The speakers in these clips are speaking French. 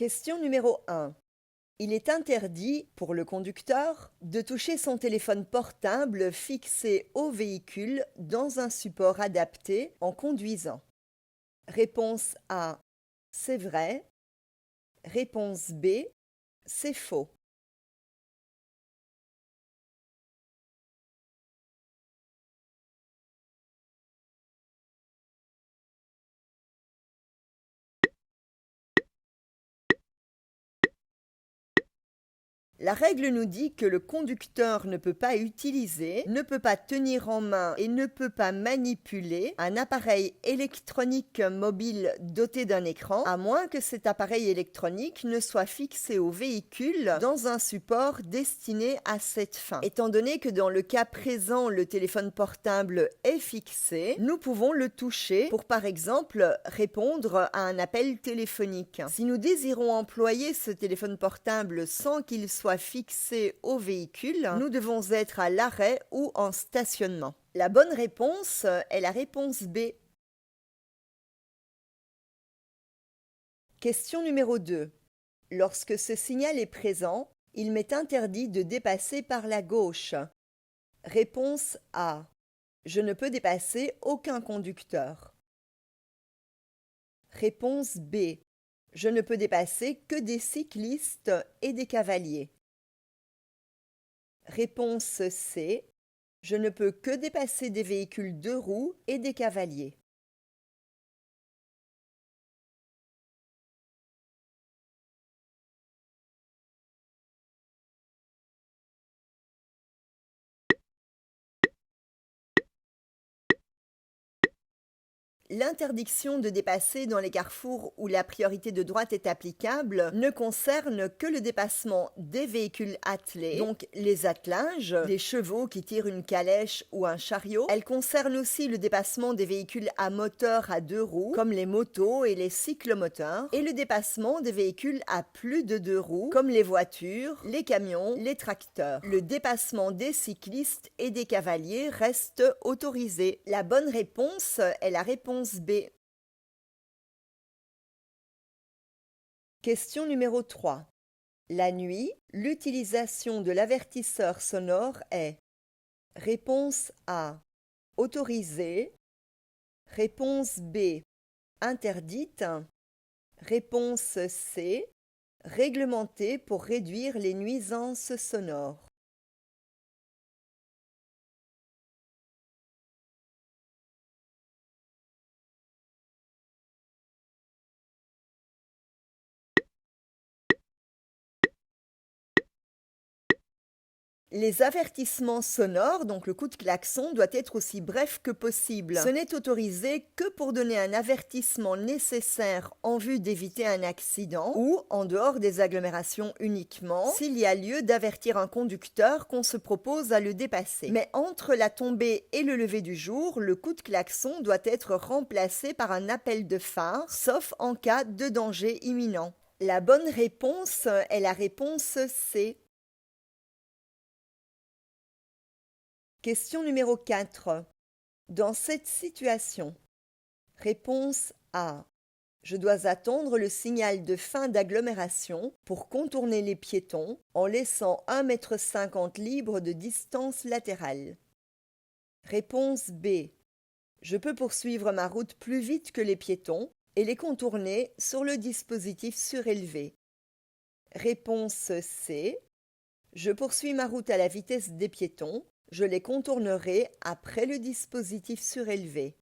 Question numéro 1. Il est interdit, pour le conducteur, de toucher son téléphone portable fixé au véhicule dans un support adapté en conduisant. Réponse A. C'est vrai. Réponse B. C'est faux. La règle nous dit que le conducteur ne peut pas utiliser, ne peut pas tenir en main et ne peut pas manipuler un appareil électronique mobile doté d'un écran, à moins que cet appareil électronique ne soit fixé au véhicule dans un support destiné à cette fin. Étant donné que dans le cas présent, le téléphone portable est fixé, nous pouvons le toucher pour par exemple répondre à un appel téléphonique. Si nous désirons employer ce téléphone portable sans qu'il soit fixé au véhicule, nous devons être à l'arrêt ou en stationnement. La bonne réponse est la réponse B. Question numéro 2. Lorsque ce signal est présent, il m'est interdit de dépasser par la gauche. Réponse A. Je ne peux dépasser aucun conducteur. Réponse B. Je ne peux dépasser que des cyclistes et des cavaliers. Réponse C. Je ne peux que dépasser des véhicules 2 roues et des cavaliers. L'interdiction de dépasser dans les carrefours où la priorité de droite est applicable ne concerne que le dépassement des véhicules attelés, donc les attelages, les chevaux qui tirent une calèche ou un chariot. Elle concerne aussi le dépassement des véhicules à moteur à 2 roues, comme les motos et les cyclomoteurs, et le dépassement des véhicules à plus de 2 roues, comme les voitures, les camions, les tracteurs. Le dépassement des cyclistes et des cavaliers reste autorisé. La bonne réponse est la réponse B. Question numéro 3. La nuit, l'utilisation de l'avertisseur sonore est réponse A. Autorisée. Réponse B. Interdite. Réponse C. Réglementée pour réduire les nuisances sonores. Les avertissements sonores, donc le coup de klaxon, doit être aussi bref que possible. Ce n'est autorisé que pour donner un avertissement nécessaire en vue d'éviter un accident ou en dehors des agglomérations uniquement, s'il y a lieu d'avertir un conducteur qu'on se propose à le dépasser. Mais entre la tombée et le lever du jour, le coup de klaxon doit être remplacé par un appel de phare, sauf en cas de danger imminent. La bonne réponse est la réponse C. Question numéro 4. Dans cette situation, réponse A. Je dois attendre le signal de fin d'agglomération pour contourner les piétons en laissant 1,50 m libre de distance latérale. Réponse B. Je peux poursuivre ma route plus vite que les piétons et les contourner sur le dispositif surélevé. Réponse C. Je poursuis ma route à la vitesse des piétons. Je les contournerai après le dispositif surélevé.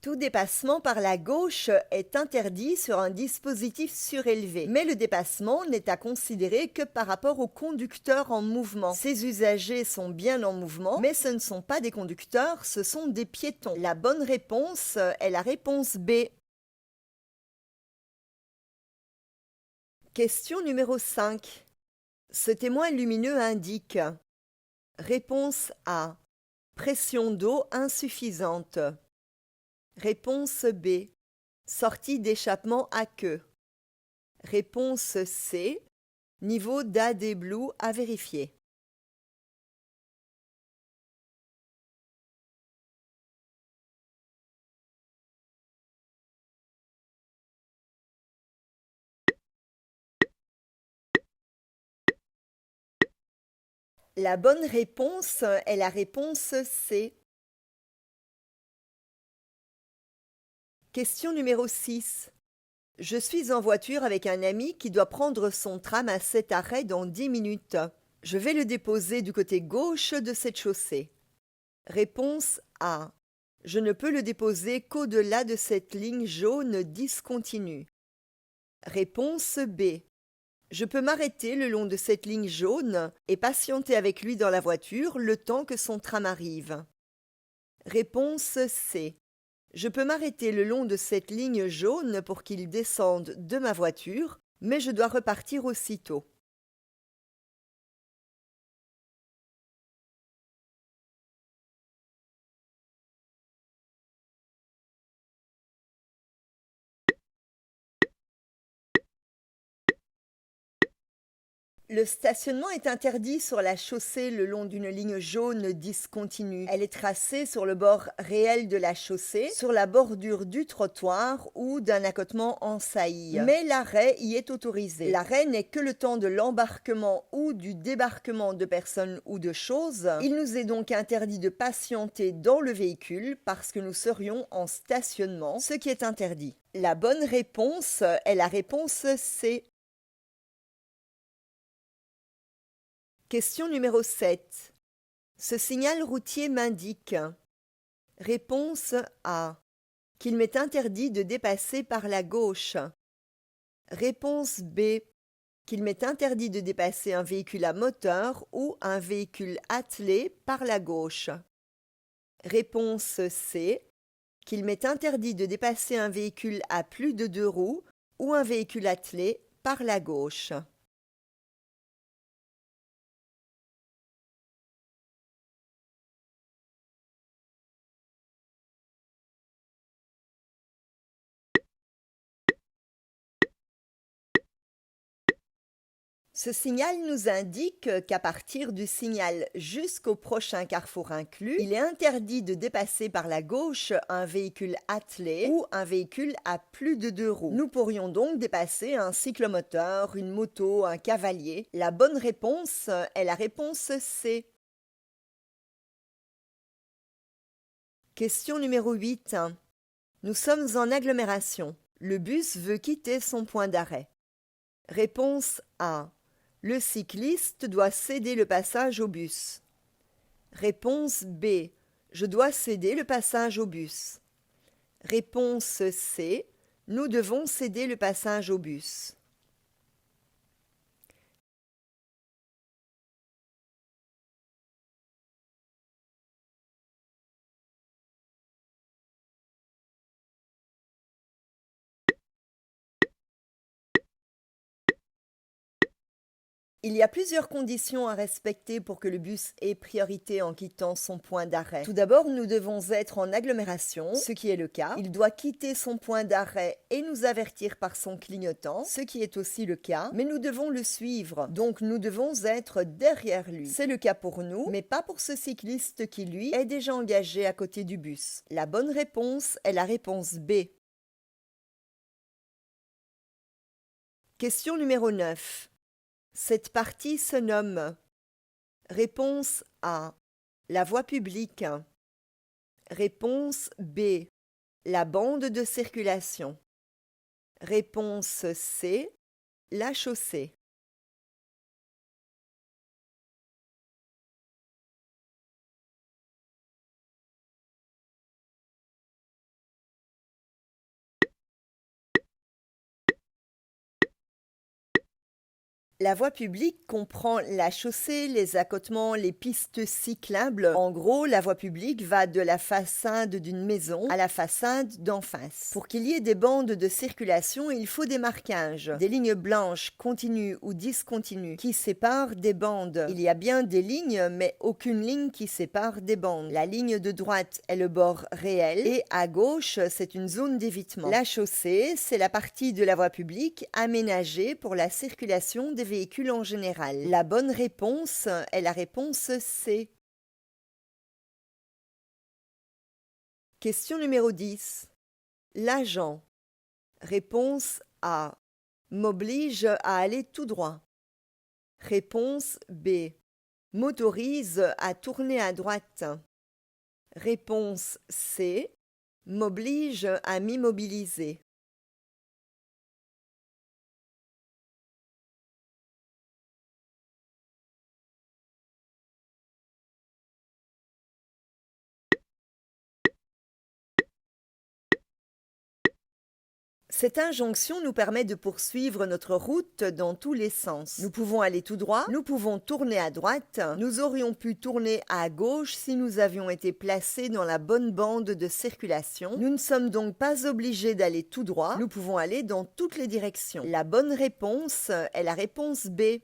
Tout dépassement par la gauche est interdit sur un dispositif surélevé, mais le dépassement n'est à considérer que par rapport aux conducteurs en mouvement. Ces usagers sont bien en mouvement, mais ce ne sont pas des conducteurs, ce sont des piétons. La bonne réponse est la réponse B. Question numéro 5. Ce témoin lumineux indique réponse A. Pression d'eau insuffisante. Réponse B. Sortie d'échappement à queue. Réponse C. Niveau d'AD Blue à vérifier. La bonne réponse est la réponse C. Question numéro 6. Je suis en voiture avec un ami qui doit prendre son tram à cet arrêt dans 10 minutes. Je vais le déposer du côté gauche de cette chaussée. Réponse A. Je ne peux le déposer qu'au-delà de cette ligne jaune discontinue. Réponse B. Je peux m'arrêter le long de cette ligne jaune et patienter avec lui dans la voiture le temps que son tram arrive. Réponse C. Je peux m'arrêter le long de cette ligne jaune pour qu'il descende de ma voiture, mais je dois repartir aussitôt. Le stationnement est interdit sur la chaussée le long d'une ligne jaune discontinue. Elle est tracée sur le bord réel de la chaussée, sur la bordure du trottoir ou d'un accotement en saillie. Mais l'arrêt y est autorisé. L'arrêt n'est que le temps de l'embarquement ou du débarquement de personnes ou de choses. Il nous est donc interdit de patienter dans le véhicule parce que nous serions en stationnement, ce qui est interdit. La bonne réponse est la réponse C. Question numéro 7. Ce signal routier m'indique. Réponse A. Qu'il m'est interdit de dépasser par la gauche. Réponse B. Qu'il m'est interdit de dépasser un véhicule à moteur ou un véhicule attelé par la gauche. Réponse C. Qu'il m'est interdit de dépasser un véhicule à plus de 2 roues ou un véhicule attelé par la gauche. Ce signal nous indique qu'à partir du signal jusqu'au prochain carrefour inclus, il est interdit de dépasser par la gauche un véhicule attelé ou un véhicule à plus de 2 roues. Nous pourrions donc dépasser un cyclomoteur, une moto, un cavalier. La bonne réponse est la réponse C. Question numéro 8. Nous sommes en agglomération. Le bus veut quitter son point d'arrêt. Réponse A. Le cycliste doit céder le passage au bus. Réponse B. Je dois céder le passage au bus. Réponse C. Nous devons céder le passage au bus. Il y a plusieurs conditions à respecter pour que le bus ait priorité en quittant son point d'arrêt. Tout d'abord, nous devons être en agglomération, ce qui est le cas. Il doit quitter son point d'arrêt et nous avertir par son clignotant, ce qui est aussi le cas, mais nous devons le suivre, donc nous devons être derrière lui. C'est le cas pour nous, mais pas pour ce cycliste qui, lui, est déjà engagé à côté du bus. La bonne réponse est la réponse B. Question numéro 9. Cette partie se nomme. Réponse A. La voie publique. Réponse B. La bande de circulation. Réponse C. La chaussée. La voie publique comprend la chaussée, les accotements, les pistes cyclables. En gros, la voie publique va de la façade d'une maison à la façade d'en face. Pour qu'il y ait des bandes de circulation, il faut des marquages, des lignes blanches continues ou discontinues qui séparent des bandes. Il y a bien des lignes, mais aucune ligne qui sépare des bandes. La ligne de droite est le bord réel et à gauche, c'est une zone d'évitement. La chaussée, c'est la partie de la voie publique aménagée pour la circulation des véhicules en général. La bonne réponse est la réponse C. Question numéro 10. L'agent. Réponse A. M'oblige à aller tout droit. Réponse B. M'autorise à tourner à droite. Réponse C. M'oblige à m'immobiliser. Cette injonction nous permet de poursuivre notre route dans tous les sens. Nous pouvons aller tout droit, nous pouvons tourner à droite, nous aurions pu tourner à gauche si nous avions été placés dans la bonne bande de circulation. Nous ne sommes donc pas obligés d'aller tout droit, nous pouvons aller dans toutes les directions. La bonne réponse est la réponse B.